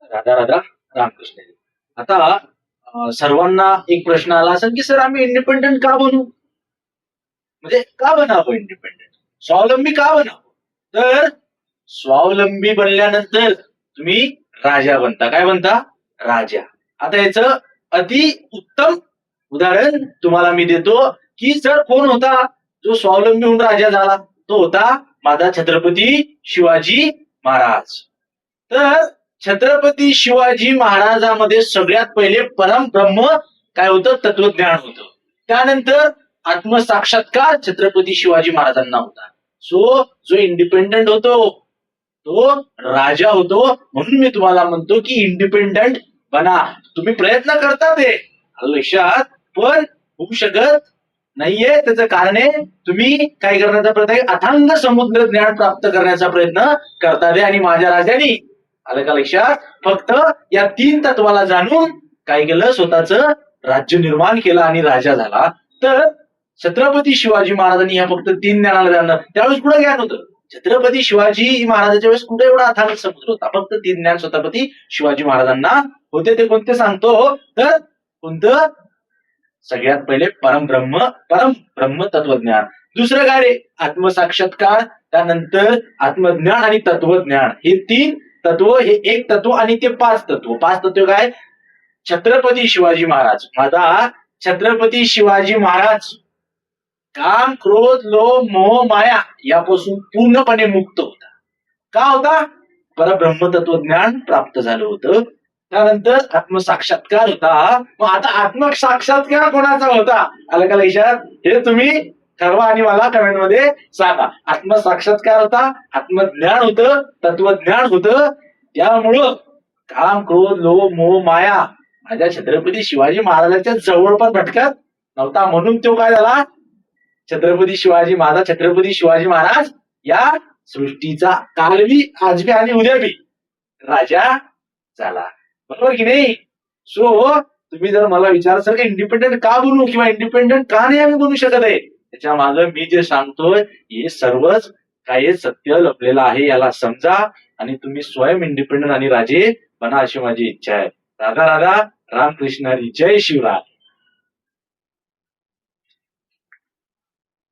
राधा राधा रामकृष्ण हरी. आता सर्वांना एक प्रश्न आला असेल की सर आम्ही इंडिपेंडंट का बनू, म्हणजे का बनावं इंडिपेंडंट, स्वावलंबी का बनावं. तर स्वावलंबी बनल्यानंतर तुम्ही राजा बनता. काय बनता? राजा. आता याचं अति उत्तम उदाहरण तुम्हाला मी देतो की सर कोण होता जो स्वावलंबी होऊन राजा झाला. तो होता माझा छत्रपती शिवाजी महाराज. तर छत्रपती शिवाजी महाराजांमध्ये सगळ्यात पहिले परमब्रह्म काय होतं, तत्वज्ञान होतं. त्यानंतर आत्मसाक्षात्कार छत्रपती शिवाजी महाराजांना होता. सो जो इंडिपेंडंट होतो तो राजा होतो. म्हणून मी तुम्हाला म्हणतो की इंडिपेंडंट बना. तुम्ही प्रयत्न करता ते लक्षात, पण होऊ शकत नाहीये. त्याचं कारण आहे तुम्ही काय करण्याचा प्रयत्न आहे, अथांग समुद्र ज्ञान प्राप्त करण्याचा प्रयत्न करतात. आणि माझ्या राजाने आलं का लक्षात, फक्त या 3 तत्वाला जाणून काय केलं, स्वतःच राज्य निर्माण केलं आणि राजा झाला. तर छत्रपती शिवाजी महाराजांनी ह्या फक्त 3 ज्ञानाला जाणं, त्यावेळेस कुठं ज्ञान होतं. छत्रपती शिवाजी महाराजांच्या वेळेस कुठे एवढा अथांग समुद्र होता. फक्त 3 ज्ञान छत्रपती शिवाजी महाराजांना होते. ते कोणते सांगतो, तर कोणतं, सगळ्यात पहिले परमब्रह्म तत्वज्ञान. दुसरं काय रे, आत्मसाक्षात्कार. त्यानंतर आत्मज्ञान आणि तत्वज्ञान. हे 3 तत्व, हे एक तत्व आणि ते 5 तत्व. 5 तत्व काय, छत्रपती शिवाजी महाराज, माझा छत्रपती शिवाजी महाराज काम, क्रोध, लोभ, मोह, माया यापासून पूर्णपणे मुक्त होता. का होता, परब्रह्म तत्वज्ञान प्राप्त झालं होतं. त्यानंतर आत्मसाक्षात्कार होता. मग आता आत्मसाक्षात्कार कोणाचा होता, आलं का लक्षात, हे तुम्ही ठरवा आणि मला कमेंट मध्ये सांगा. आत्मसाक्षात्कार होता, आत्मज्ञान होतं, तत्वज्ञान होतं. त्यामुळं काम, क्रोध, लोभ, मोह, माया माझ्या छत्रपती शिवाजी महाराजांच्या जवळ पण भटकत नव्हता. म्हणून तो काय झाला, छत्रपती शिवाजी महाराज या सृष्टीचा कालबी, आजबी आणि उद्याबी राजा झाला. बरोबर की नाही. सो तुम्ही जर मला विचारसाल की इंडिपेंडंट का बनू किंवा इंडिपेंडंट का नाही आम्ही बनू शकत आहे, त्याच्या मागे मी जे सांगतोय हे सर्वच काही सत्य लपलेलं आहे, याला समजा आणि तुम्ही स्वयं इंडिपेंडंट आणि राजे बना, अशी माझी इच्छा आहे. राधा राधा रामकृष्ण हरी. जय शिवराय.